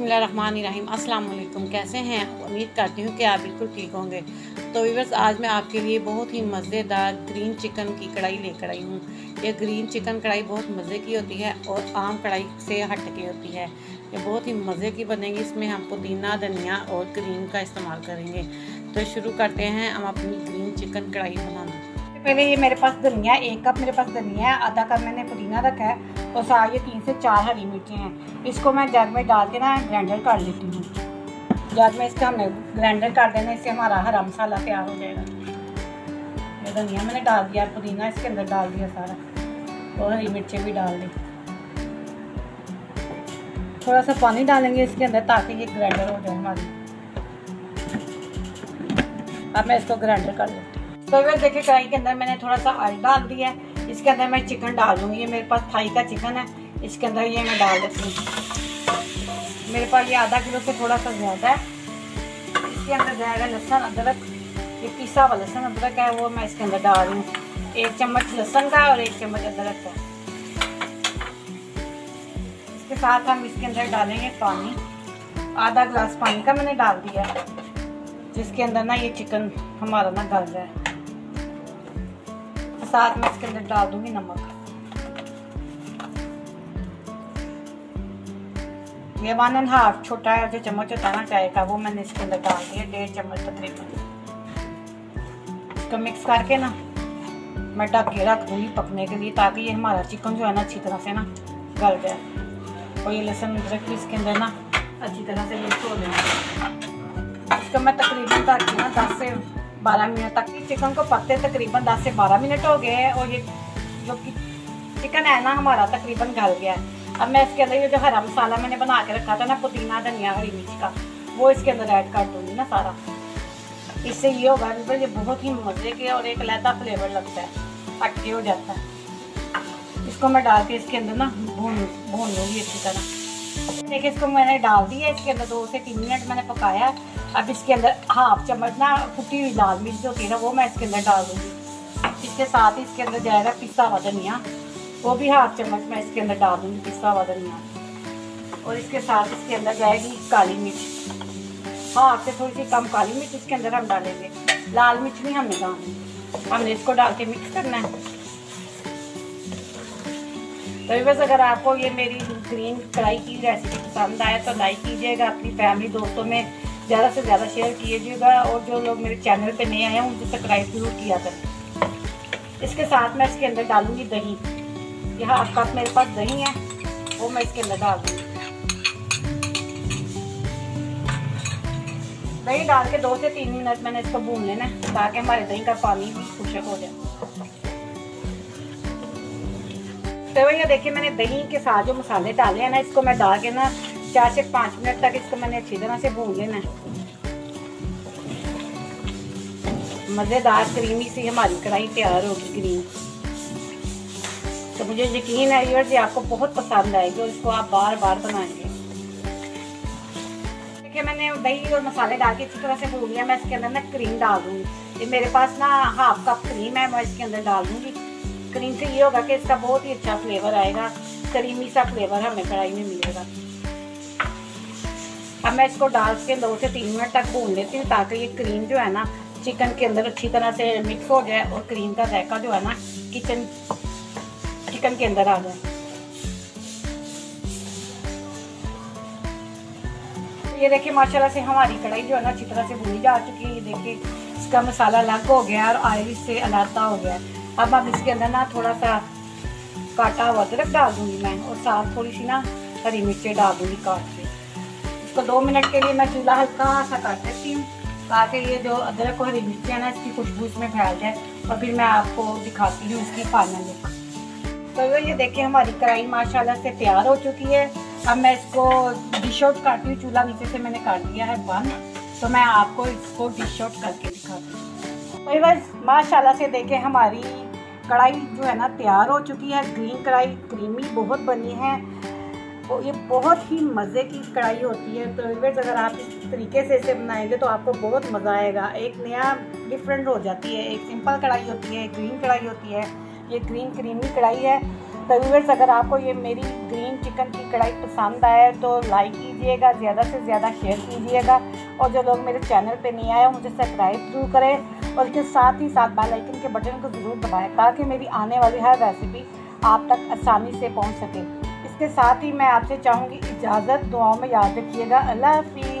बिस्मिल्लाहिर्रहमानिर्रहीम। अस्सलाम वालेकुम। कैसे हैं? उम्मीद करती हूँ कि आप बिल्कुल ठीक होंगे। तो व्यूअर्स, आज मैं आपके लिए बहुत ही मज़ेदार ग्रीन चिकन की कढ़ाई लेकर आई हूँ। ये ग्रीन चिकन कढ़ाई बहुत मज़े की होती है और आम कढ़ाई से हट के होती है। ये बहुत ही मज़े की बनेगी। इसमें हम पुदीना, धनिया और क्रीम का इस्तेमाल करेंगे। तो शुरू करते हैं हम अपनी ग्रीन चिकन कढ़ाई बनाना। पहले ये मेरे पास धनिया, 1 कप मेरे पास धनिया है, आधा कप मैंने पुदीना रखा है और साथ ये 3 से 4 हरी मिर्चें हैं। इसको मैं जग में डाल के ना ग्राइंडर कर लेती हूँ। जग में इसका हमने ग्राइंडर कर देना, इससे हमारा हरा मसाला तैयार हो जाएगा। ये धनिया मैंने डाल दिया, पुदीना इसके अंदर डाल दिया सारा और हरी मिर्चें भी डाल दी। थोड़ा सा पानी डालेंगे इसके अंदर ताकि ये ग्राइंडर हो जाए हमारी। अब मैं इसको ग्राइंडर कर लेती हूँ। तो वह देखिए, कढ़ाई के अंदर मैंने थोड़ा सा ऑयल डाल दिया है। इसके अंदर मैं चिकन डाल दूँगी। ये मेरे पास थाई का चिकन है, इसके अंदर ये मैं डाल देती हूँ। मेरे पास ये आधा किलो से थोड़ा सा ज़्यादा है। इसके अंदर जाएगा लहसुन अदरक, ये पिसा हुआ लहसुन अदरक है वो मैं इसके अंदर डाल रही हूँ। 1 चम्मच लहसुन का और 1 चम्मच अदरक का। इसके साथ हम इसके अंदर डालेंगे पानी। आधा गिलास पानी का मैंने डाल दिया है, जिसके अंदर ना ये चिकन हमारा ना गल जाए। साथ में इसके अंदर डाल दूंगी नमक। ये 1.5 छोटा जो चम्मच होता है ना चाय का, वो मैंने इसके अंदर डाल दिया, 1.5 चम्मच तकरीबन। इसको मिक्स करके ना मैं ढक के रख दूंगी पकने के लिए, ताकि ये हमारा चिकन जो है ना अच्छी तरह से ना गल जाए और ये लहसुन अदरक भी इसके अंदर ना अच्छी तरह से मिक्स हो जाए। इसको मैं तकरीबन ढक के ना 10 से 12 मिनट तक, चिकन को पकते तकरीबन 10 से 12 मिनट हो गए हैं और ये जो कि चिकन है ना हमारा तकरीबन गल गया है। अब मैं इसके अंदर ये जो हरा मसाला मैंने बना के रखा था ना, पुदीना, धनिया, हरी मिर्च का, वो इसके अंदर ऐड कर दूँगी ना सारा। इससे ये होगा ये बहुत ही मज़े के और एक अलग फ्लेवर लगता है, हटके हो जाता है। इसको मैं डाल के इसके अंदर ना भून लूँगी अच्छी तरह। देखिए, इसको मैंने डाल दिया, इसके अंदर 2 से 3 मिनट मैंने पकाया। अब इसके अंदर 1/2 चम्मच ना कुटी हुई लाल मिर्च जो होती है ना, वो मैं इसके अंदर डाल दूँगी। इसके साथ ही इसके अंदर जाएगा पिसा हुआ धनिया, वो भी 1/2 चम्मच मैं इसके अंदर डाल दूँगी, पिसा हुआ धनिया। और इसके साथ इसके अंदर जाएगी काली मिर्च, हाँ से थोड़ी सी कम काली मिर्च इसके अंदर हम डालेंगे। लाल मिर्च नहीं हमने डालनी। हमने इसको डाल के मिक्स करना है। तो बस, अगर आपको ये मेरी ग्रीन कढ़ाई की रेसिपी पसंद आए तो लाइक कीजिएगा, अपनी फैमिली दोस्तों में ज़्यादा से ज़्यादा शेयर कीजिएगा और जो लोग मेरे चैनल पे नए आए हैं उनको सब्सक्राइब जरूर किया करें। इसके साथ मैं इसके अंदर डालूंगी दही। यहाँ 1 कप मेरे पास दही है, वो मैं इसके अंदर डाल दूँगी। दही डाल के 2 से 3 मिनट मैंने इसको भून लेना है, ताकि हमारे दही का पानी भी खुशक हो जाए। तो भैया देखिए, मैंने दही के साथ जो मसाले डाले हैं ना, इसको मैं डाल के ना 4 से 5 मिनट तक इसको मैंने अच्छी तरह से भून लेना है। मज़ेदार क्रीमी सी हमारी कढ़ाई तैयार होगी ग्रीन। तो मुझे यकीन है व्यूअर्स, ये आपको बहुत पसंद आएगी और इसको आप बार बार बनाएंगे। देखिए, मैंने दही और मसाले डाल के अच्छी तरह से भून लिया। मैं इसके अंदर ना क्रीम डाल दूँगी। ये मेरे पास ना 1/2 कप क्रीम है, मैं इसके अंदर डाल दूँगी। क्रीम से ये होगा कि इसका बहुत ही अच्छा फ्लेवर आएगा, क्रीमी सा फ्लेवर हमें कढ़ाई में मिलेगा। अब मैं इसको डाल के 2 से 3 मिनट तक भून लेती हूँ, ताकि ये क्रीम जो है ना चिकन के अंदर अच्छी तरह से मिक्स हो जाए और क्रीम का जायका जो है ना चिकन के अंदर आ जाए। ये देखिए, माशाल्लाह से हमारी कढ़ाई जो है ना अच्छी तरह से भूनी जा चुकी है। ये देखिए, इसका मसाला अलग हो गया और ऑयल से अलग हो गया। अब हम इसके अंदर ना थोड़ा सा काटा हुआ अदरक डाल दूँगी मैं, और साथ थोड़ी सी ना हरी मिर्चें डाल दूँगी काट के। इसको 2 मिनट के लिए मैं चूल्हा हल्का सा काट देती हूँ, ताकि ये जो अदरक और हरी मिर्चें है ना, इसकी खुशबू इसमें फैल जाए। और फिर मैं आपको दिखाती हूँ इसकी फाइनल लुक। तो ये देखिए, हमारी कढ़ाई माशाल्लाह से तैयार हो चुकी है। अब मैं इसको डिश आउट करती हूँ। चूल्हा नीचे से मैंने कर दिया है बंद, तो मैं आपको इसको डिश आउट करके दिखाती हूँ। तो बस माशाल्लाह से देखिए, हमारी कढ़ाई जो है ना तैयार हो चुकी है। ग्रीन कढ़ाई क्रीमी बहुत बनी है और ये बहुत ही मज़े की कढ़ाई होती है। तो व्यूअर्स, अगर आप इस तरीके से इसे बनाएंगे तो आपको बहुत मज़ा आएगा। एक नया डिफरेंट हो जाती है। एक सिंपल कढ़ाई होती है, एक ग्रीन कढ़ाई होती है। ये ग्रीन क्रीमी कढ़ाई है तो व्यूअर्स अगर आपको ये मेरी ग्रीन चिकन की कढ़ाई पसंद आए तो लाइक कीजिएगा, ज़्यादा से ज़्यादा शेयर कीजिएगा, और जो लोग मेरे चैनल पे नहीं आए मुझे सब्सक्राइब ज़रूर करें, और इसके साथ ही साथ बेल आइकन के बटन को ज़रूर दबाएं ताकि मेरी आने वाली हर रेसिपी आप तक आसानी से पहुंच सके। इसके साथ ही मैं आपसे चाहूँगी इजाज़त, दुआओं में याद रखिएगा। अल्लाह हाफ़िज़।